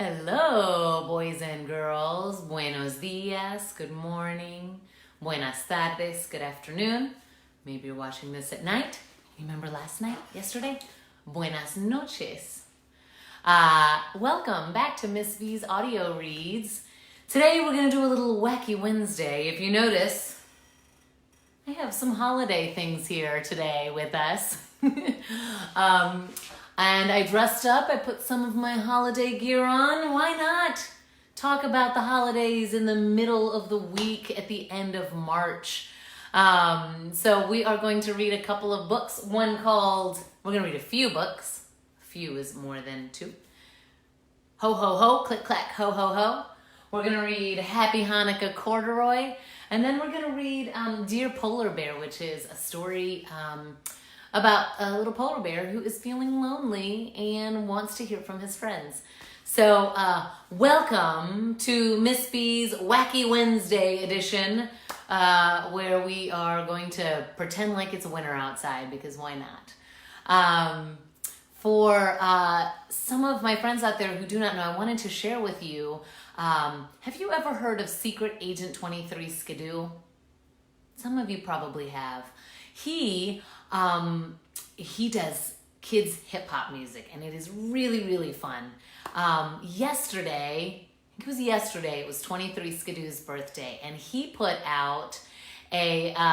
Hello, boys and girls. Buenos dias, good morning. Buenas tardes, good afternoon. Maybe you're watching this at night. Remember last night, yesterday? Buenas noches. Welcome back to Miss V's audio reads. Today we're going to do a little Wacky Wednesday. If you notice, I have some holiday things here today with us. And I dressed up, I put some of my holiday gear on. Why not talk about the holidays in the middle of the week at the end of March? So we are going to read a couple of books. One called, we're going to read a few books. A few is more than two. Ho Ho Ho, Click Clack Ho Ho Ho. We're going to read Happy Hanukkah, Corduroy. And then we're going to read Dear Polar Bear, which is a story about a little polar bear who is feeling lonely and wants to hear from his friends. So welcome to Miss B's Wacky Wednesday edition, where we are going to pretend like it's winter outside, because why not? For some of my friends out there who do not know, I wanted to share with you, have you ever heard of Secret Agent 23 Skidoo? Some of you probably have. He does kids hip hop music, and it is really, really fun. Yesterday, I think it was yesterday, it was 23 Skidoo's birthday, and he put out a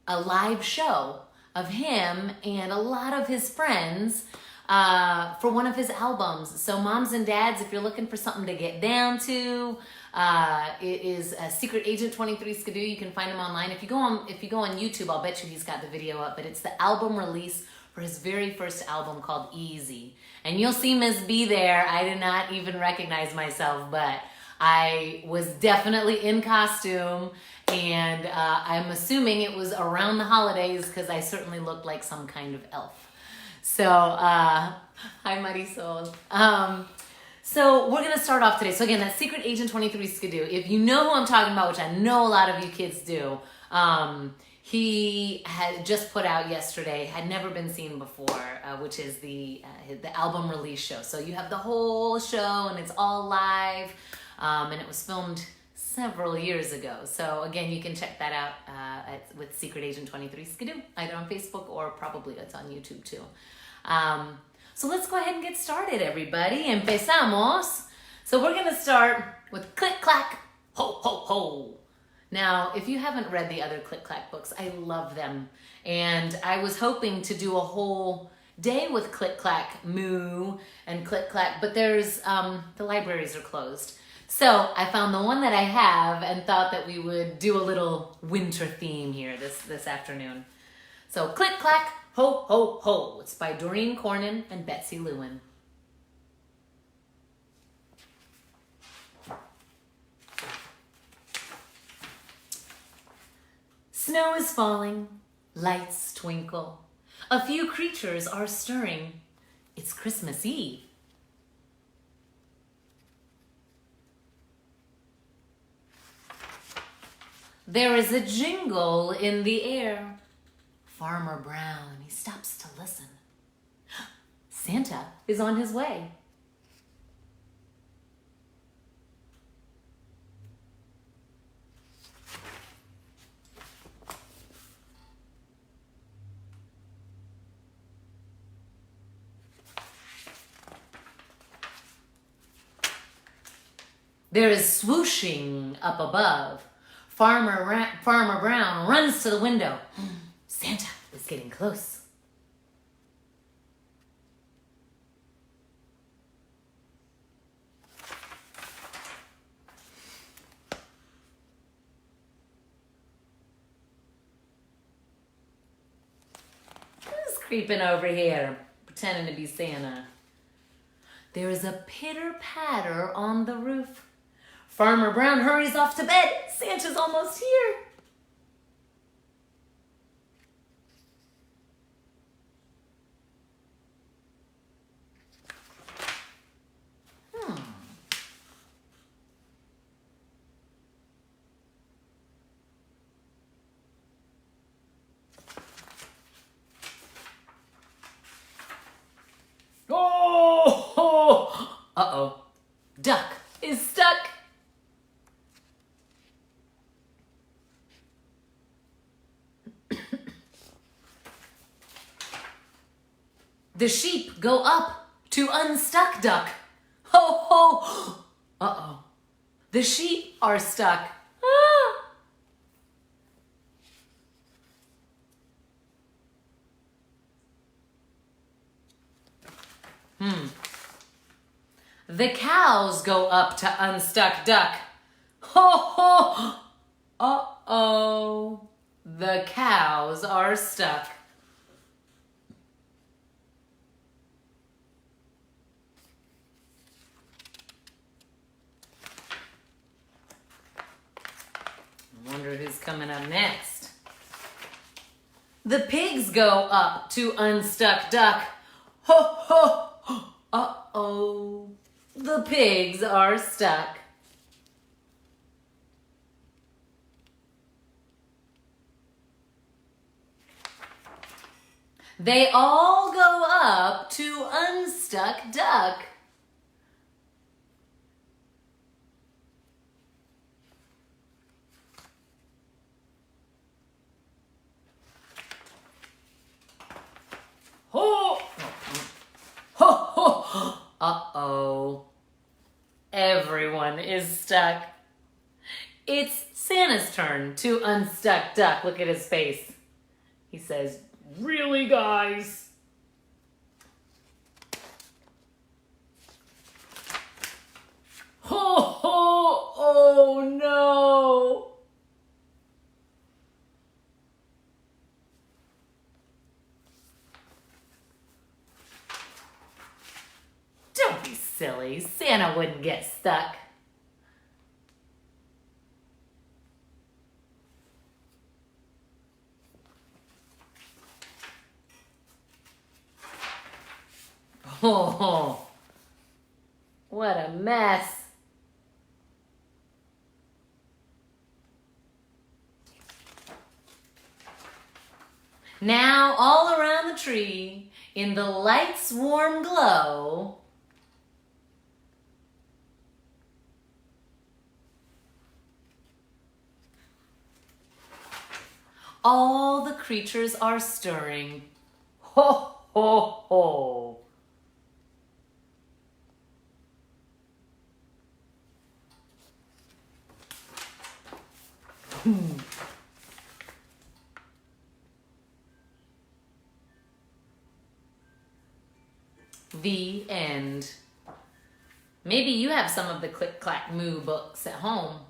live show of him and a lot of his friends for one of his albums. So moms and dads, if you're looking for something to get down to, it is Secret Agent 23 Skidoo. You can find him online. If you go on YouTube, I'll bet you he's got the video up. But it's the album release for his very first album called Easy, and you'll see Miss B there. I did not even recognize myself, but I was definitely in costume, and I'm assuming it was around the holidays because I certainly looked like some kind of elf. So hi, Marisol. So we're going to start off today. So again, that's Secret Agent 23 Skidoo. If you know who I'm talking about, which I know a lot of you kids do, he had just put out yesterday, had never been seen before, which is the album release show. So you have the whole show, and it's all live, and it was filmed several years ago. So again, you can check that out with Secret Agent 23 Skidoo, either on Facebook or probably it's on YouTube too. So let's go ahead and get started, everybody. Empezamos. So we're going to start with Click Clack Ho Ho Ho. Now, if you haven't read the other Click Clack books, I love them. And I was hoping to do a whole day with Click Clack Moo and Click Clack, but there's the libraries are closed. So I found the one that I have and thought that we would do a little winter theme here this afternoon. So Click Clack Ho Ho Ho. It's by Doreen, Cornin, and Betsy, Lewin. Snow is falling, lights twinkle. A few creatures are stirring. It's Christmas Eve. There is a jingle in the air. Farmer Brown, he stops to listen. Santa is on his way. There is swooshing up above. Farmer Brown runs to the window. Santa is getting close. Who's creeping over here, pretending to be Santa? There is a pitter-patter on the roof. Farmer Brown hurries off to bed. Santa's almost here. The sheep go up to unstuck duck. Ho, ho. Uh-oh. The sheep are stuck. Ah. The cows go up to unstuck duck. Ho, ho. Uh-oh. The cows are stuck. I wonder who's coming up next. The pigs go up to unstuck duck. Ho, ho. Uh-oh. The pigs are stuck. They all go up to unstuck duck. Ho! Ho, ho! Uh-oh. Everyone is stuck. It's Santa's turn to unstuck duck. Look at his face. He says, "Really, guys?" Ho, ho! Oh, no! Don't be silly. Santa wouldn't get stuck. Oh, what a mess. Now, all around the tree, in the light's warm glow, all the creatures are stirring. Ho, ho, ho. The end. Maybe you have some of the Click Clack Moo books at home.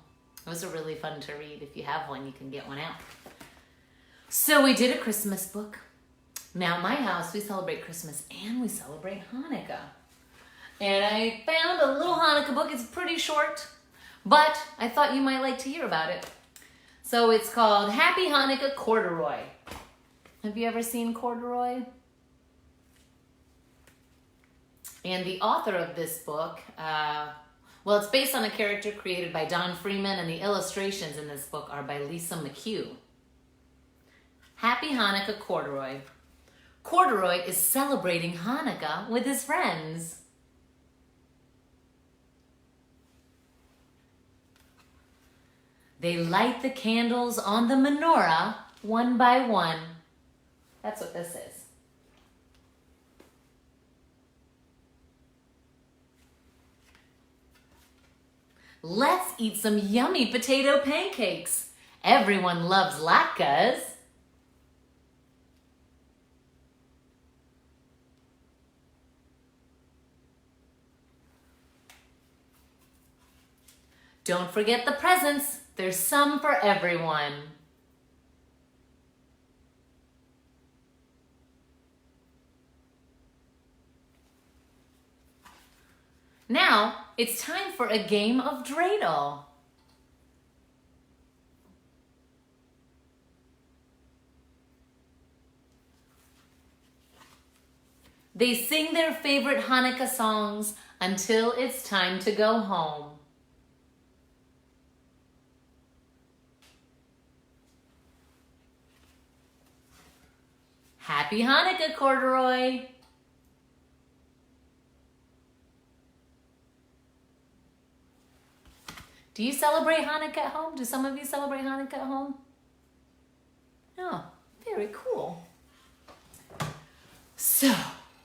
Those are really fun to read. If you have one, you can get one out. So we did a Christmas book. Now, in my house, we celebrate Christmas and we celebrate Hanukkah. And I found a little Hanukkah book. It's pretty short, but I thought you might like to hear about it. So it's called Happy Hanukkah Corduroy. Have you ever seen Corduroy? And the author of this book, well, it's based on a character created by Don Freeman, and the illustrations in this book are by Lisa McHugh. Happy Hanukkah Corduroy. Corduroy is celebrating Hanukkah with his friends. They light the candles on the menorah one by one. That's what this is. Let's eat some yummy potato pancakes. Everyone loves latkes. Don't forget the presents. There's some for everyone. Now, it's time for a game of dreidel. They sing their favorite Hanukkah songs until it's time to go home. Happy Hanukkah, Corduroy! Do you celebrate Hanukkah at home? Do some of you celebrate Hanukkah at home? Oh, very cool. So,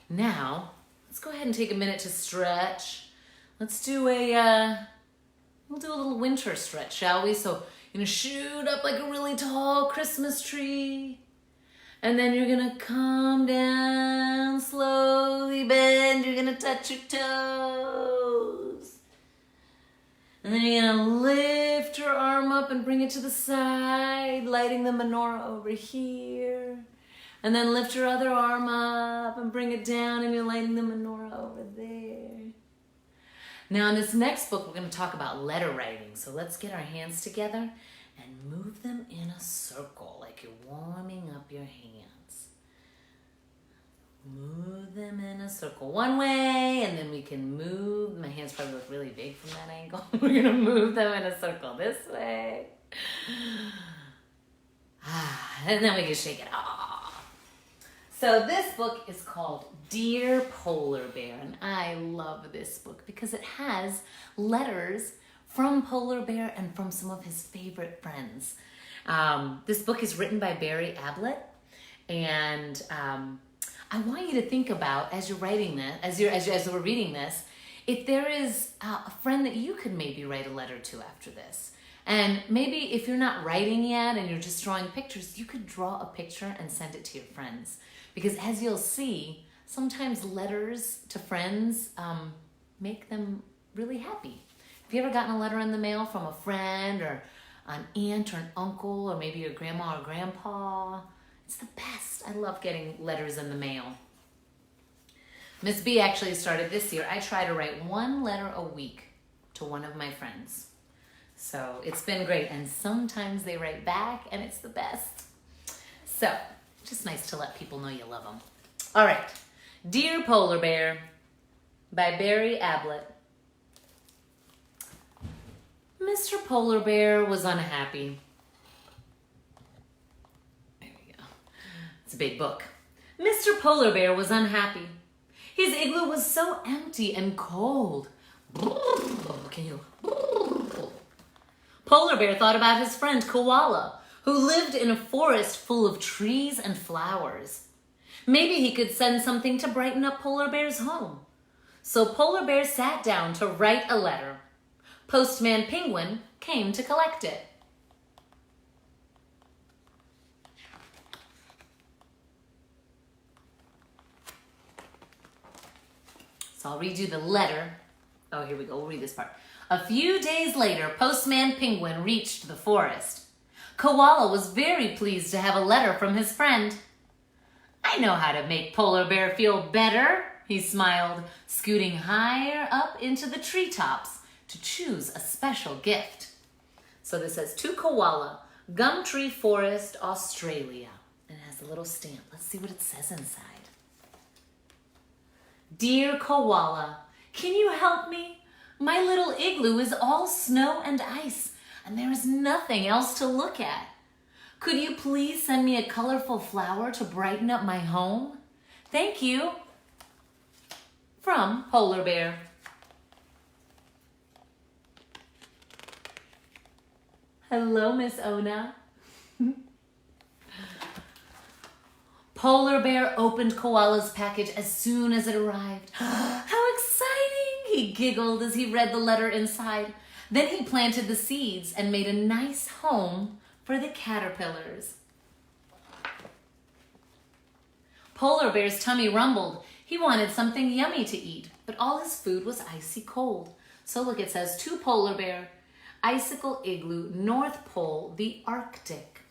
Now, let's go ahead and take a minute to stretch. Let's do we'll do a little winter stretch, shall we? So you're gonna shoot up like a really tall Christmas tree. And then you're gonna come down, slowly bend, you're gonna touch your toes. And then you're gonna lift your arm up and bring it to the side, lighting the menorah over here. And then lift your other arm up and bring it down, and you're lighting the menorah over there. Now in this next book, we're gonna talk about letter writing. So let's get our hands together and move them in a circle, like you're warming up your hands. Move them in a circle one way, and then we can move. My hands probably look really big from that angle. We're gonna move them in a circle this way. And then we can shake it off. So this book is called Dear Polar Bear, and I love this book because it has letters from Polar Bear and from some of his favorite friends. This book is written by Barry Ablett, and I want you to think about, as you're writing this, as we're reading this, if there is a friend that you could maybe write a letter to after this. And maybe if you're not writing yet and you're just drawing pictures, you could draw a picture and send it to your friends. Because as you'll see, sometimes letters to friends make them really happy. Have you ever gotten a letter in the mail from a friend or an aunt or an uncle or maybe your grandma or grandpa? It's the best. I love getting letters in the mail. Miss B actually started this year. I try to write one letter a week to one of my friends. So it's been great. And sometimes they write back and it's the best. So just nice to let people know you love them. All right. Dear Polar Bear by Barry Ablett. Mr. Polar Bear was unhappy. There we go. It's a big book. Mr. Polar Bear was unhappy. His igloo was so empty and cold. Can you? Polar Bear thought about his friend Koala, who lived in a forest full of trees and flowers. Maybe he could send something to brighten up Polar Bear's home. So Polar Bear sat down to write a letter. Postman Penguin came to collect it. So I'll read you the letter. Oh, here we go. We'll read this part. A few days later, Postman Penguin reached the forest. Koala was very pleased to have a letter from his friend. I know how to make Polar Bear feel better, he smiled, scooting higher up into the treetops to choose a special gift. So this says, to Koala, Gumtree Forest, Australia. And it has a little stamp. Let's see what it says inside. Dear Koala, can you help me? My little igloo is all snow and ice, and there is nothing else to look at. Could you please send me a colorful flower to brighten up my home? Thank you. From Polar Bear. Hello, Miss Ona. Polar Bear opened Koala's package as soon as it arrived. How exciting! He giggled as he read the letter inside. Then he planted the seeds and made a nice home for the caterpillars. Polar Bear's tummy rumbled. He wanted something yummy to eat, but all his food was icy cold. So look, it says, to Polar Bear, Icicle Igloo, North Pole, the Arctic.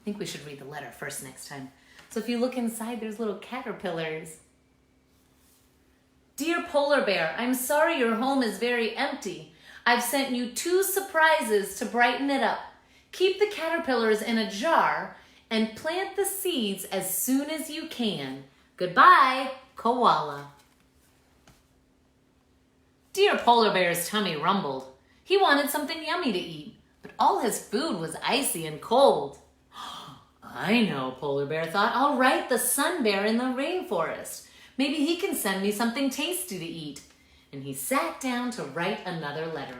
I think we should read the letter first next time. So if you look inside, there's little caterpillars. Dear Polar Bear, I'm sorry your home is very empty. I've sent you 2 surprises to brighten it up. Keep the caterpillars in a jar and plant the seeds as soon as you can. Goodbye, Koala. Dear Polar Bear's tummy rumbled. He wanted something yummy to eat, but all his food was icy and cold. I know, Polar Bear thought. I'll write the sun bear in the rainforest. Maybe he can send me something tasty to eat. And he sat down to write another letter.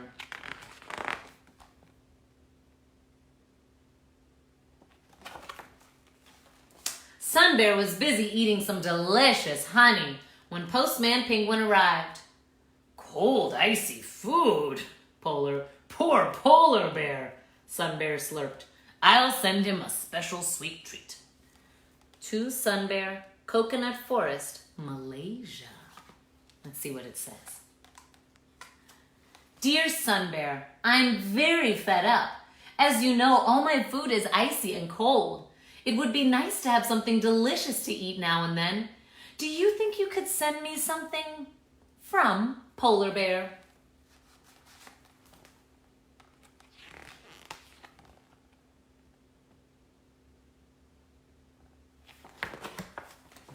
Sun Bear was busy eating some delicious honey when Postman Penguin arrived. Cold, icy food, poor polar bear, Sun Bear slurped. I'll send him a special sweet treat. To Sun Bear, Coconut Forest, Malaysia. Let's see what it says. Dear Sun Bear, I'm very fed up. As you know, all my food is icy and cold. It would be nice to have something delicious to eat now and then. Do you think you could send me something? From Polar Bear.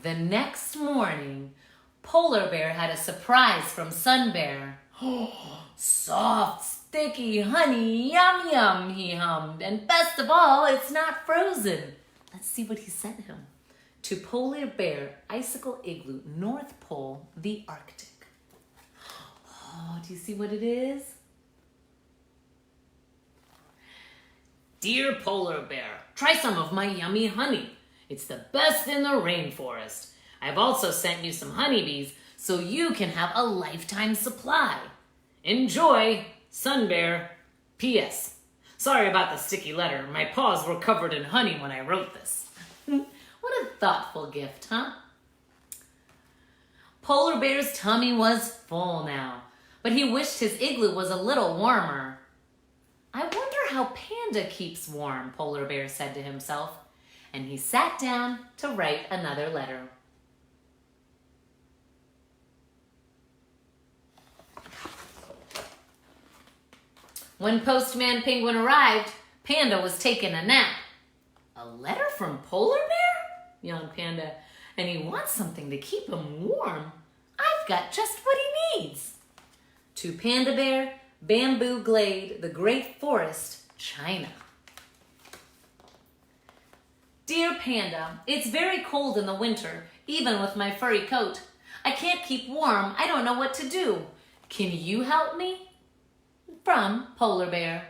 The next morning, Polar Bear had a surprise from Sun Bear. Soft, sticky honey, yum yum, he hummed. And best of all, it's not frozen. Let's see what he sent him. To Polar Bear, Icicle Igloo, North Pole, the Arctic. Oh, do you see what it is? Dear Polar Bear, try some of my yummy honey. It's the best in the rainforest. I've also sent you some honeybees so you can have a lifetime supply. Enjoy, Sun Bear. P.S. Sorry about the sticky letter. My paws were covered in honey when I wrote this. What a thoughtful gift, huh? Polar Bear's tummy was full now, but he wished his igloo was a little warmer. I wonder how Panda keeps warm, Polar Bear said to himself, and he sat down to write another letter. When Postman Penguin arrived, Panda was taking a nap. A letter from Polar Bear? Yawned Panda. And he wants something to keep him warm. I've got just what he needs. To Panda Bear, Bamboo Glade, the Great Forest, China. Dear Panda, it's very cold in the winter, even with my furry coat. I can't keep warm. I don't know what to do. Can you help me? From Polar Bear.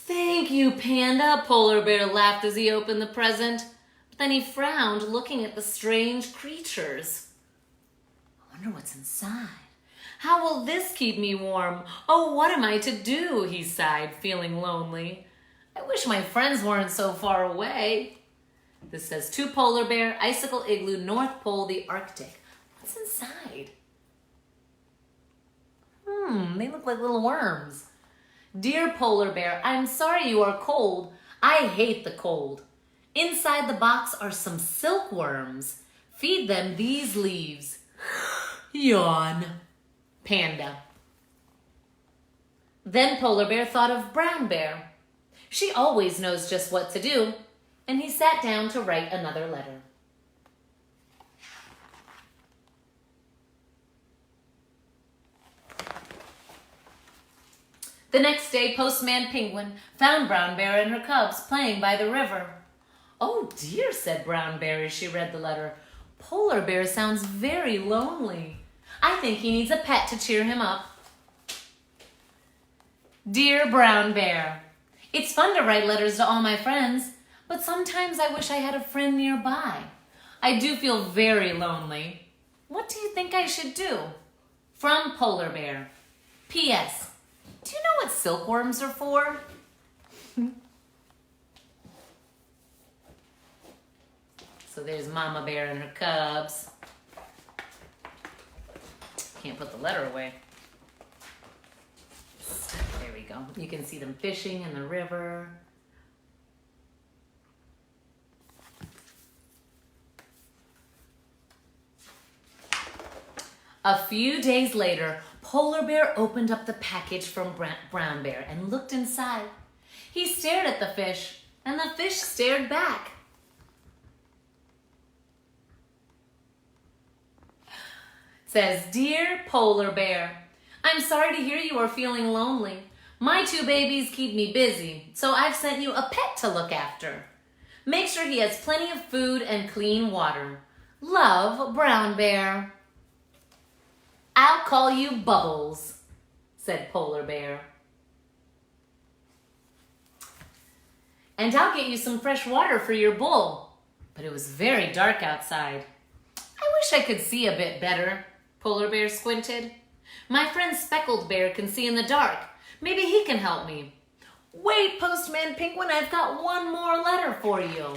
Thank you, Panda, Polar Bear laughed as he opened the present. But then he frowned, looking at the strange creatures. I wonder what's inside. How will this keep me warm? Oh, what am I to do? He sighed, feeling lonely. I wish my friends weren't so far away. This says, to Polar Bear, Icicle Igloo, North Pole, the Arctic. What's inside? They look like little worms. Dear Polar Bear, I'm sorry you are cold. I hate the cold. Inside the box are some silkworms. Feed them these leaves. Yawn. Panda. Then Polar Bear thought of Brown Bear. She always knows just what to do, and he sat down to write another letter. The next day, Postman Penguin found Brown Bear and her cubs playing by the river. Oh dear, said Brown Bear as she read the letter. Polar Bear sounds very lonely. I think he needs a pet to cheer him up. Dear Brown Bear, it's fun to write letters to all my friends, but sometimes I wish I had a friend nearby. I do feel very lonely. What do you think I should do? From Polar Bear. P.S. Do you know what silkworms are for? So there's Mama Bear and her cubs. Can't put the letter away. There we go. You can see them fishing in the river. A few days later, Polar Bear opened up the package from Brown Bear and looked inside. He stared at the fish, and the fish stared back. It says, Dear Polar Bear, I'm sorry to hear you are feeling lonely. My two babies keep me busy, so I've sent you a pet to look after. Make sure he has plenty of food and clean water. Love, Brown Bear. I'll call you Bubbles, said Polar Bear. And I'll get you some fresh water for your bowl. But it was very dark outside. I wish I could see a bit better, Polar Bear squinted. My friend Speckled Bear can see in the dark. Maybe he can help me. Wait, Postman Penguin, I've got one more letter for you.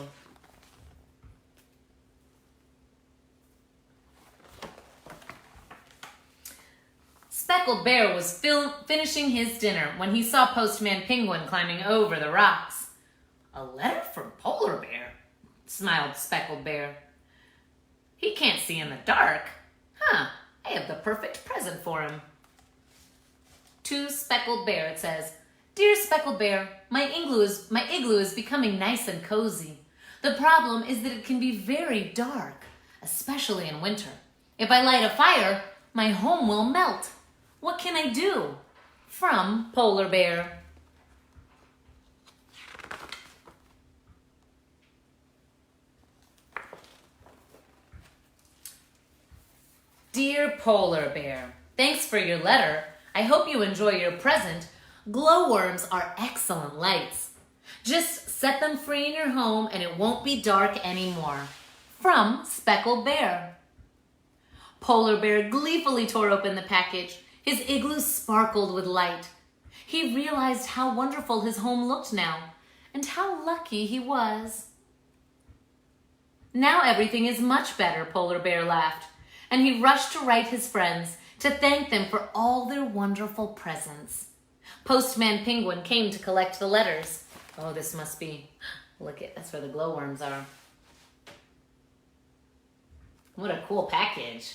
Speckled Bear was finishing his dinner when he saw Postman Penguin climbing over the rocks. A letter from Polar Bear, smiled Speckled Bear. He can't see in the dark. Huh, I have the perfect present for him. To Speckled Bear it says, Dear Speckled Bear, my igloo is becoming nice and cozy. The problem is that it can be very dark, especially in winter. If I light a fire, my home will melt. What can I do? From Polar Bear. Dear Polar Bear, thanks for your letter. I hope you enjoy your present. Glowworms are excellent lights. Just set them free in your home and it won't be dark anymore. From Speckled Bear. Polar Bear gleefully tore open the package. His igloo sparkled with light. He realized how wonderful his home looked now and how lucky he was. Now everything is much better, Polar Bear laughed, and he rushed to write his friends to thank them for all their wonderful presents. Postman Penguin came to collect the letters. Oh, this must be, look at, that's where the glowworms are. What a cool package.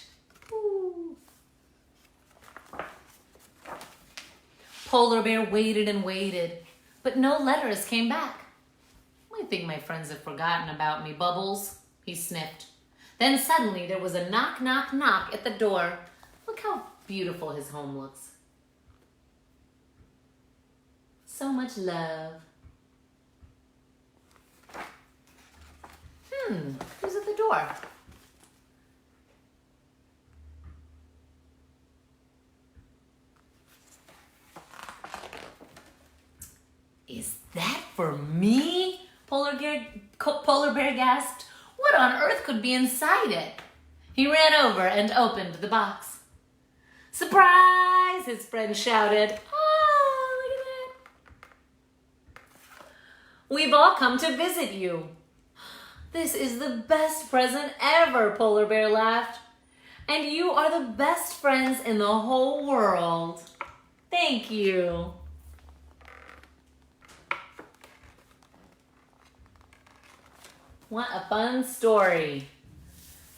Ooh. Polar Bear waited and waited, but no letters came back. I think my friends have forgotten about me, Bubbles, he sniffed. Then suddenly there was a knock, knock, knock at the door. Look how beautiful his home looks. So much love. Who's at the door? Is that for me? Polar Bear gasped. What on earth could be inside it? He ran over and opened the box. Surprise! His friend shouted. Oh, look at that. We've all come to visit you. This is the best present ever, Polar Bear laughed. And you are the best friends in the whole world. Thank you. What a fun story.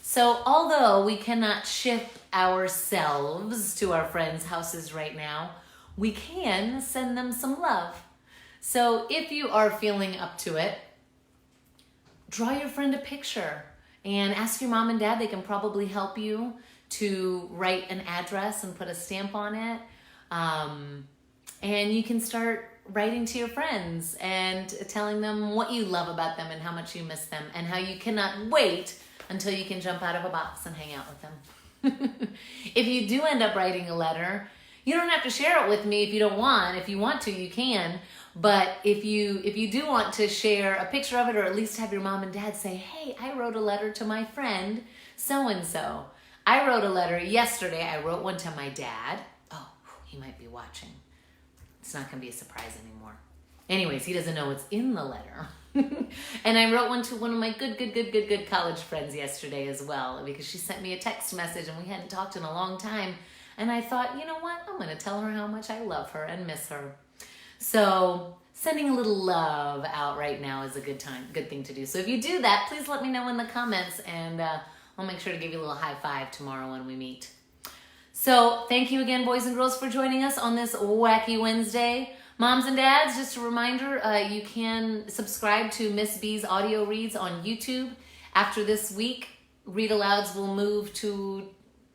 So although we cannot ship ourselves to our friends' houses right now, we can send them some love. So if you are feeling up to it, draw your friend a picture and ask your mom and dad. They can probably help you to write an address and put a stamp on it. And you can start writing to your friends and telling them what you love about them and how much you miss them and how you cannot wait until you can jump out of a box and hang out with them. If you do end up writing a letter, you don't have to share it with me if you don't want. If you want to, you can. But if you do want to share a picture of it, or at least have your mom and dad say, hey, I wrote a letter to my friend so-and-so. I wrote a letter yesterday. I wrote one to my dad. Oh, he might be watching. It's not going to be a surprise anymore. Anyways, he doesn't know what's in the letter. And I wrote one to one of my good college friends yesterday as well, because she sent me a text message and we hadn't talked in a long time. And I thought, you know what? I'm going to tell her how much I love her and miss her. So sending a little love out right now is a good thing to do. So if you do that, please let me know in the comments, and I'll make sure to give you a little high five tomorrow when we meet. So thank you again, boys and girls, for joining us on this Wacky Wednesday. Moms and dads, just a reminder, you can subscribe to Miss B's audio reads on YouTube. After this week, read alouds will move to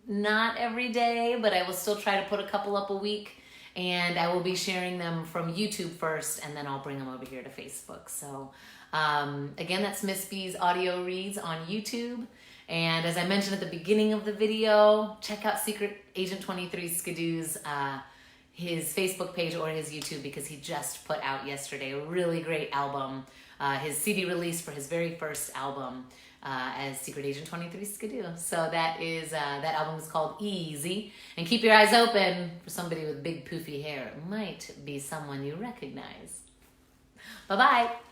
not every day, but I will still try to put a couple up a week. And I will be sharing them from YouTube first, and then I'll bring them over here to Facebook. So again, that's Miss B's audio reads on YouTube. And as I mentioned at the beginning of the video, check out Secret Agent 23 Skidoo's. his Facebook page or his YouTube, because he just put out yesterday a really great album, his CD release for his very first album as Secret Agent 23 Skidoo. So that album is called Easy. And keep your eyes open for somebody with big poofy hair. It might be someone you recognize. Bye-bye.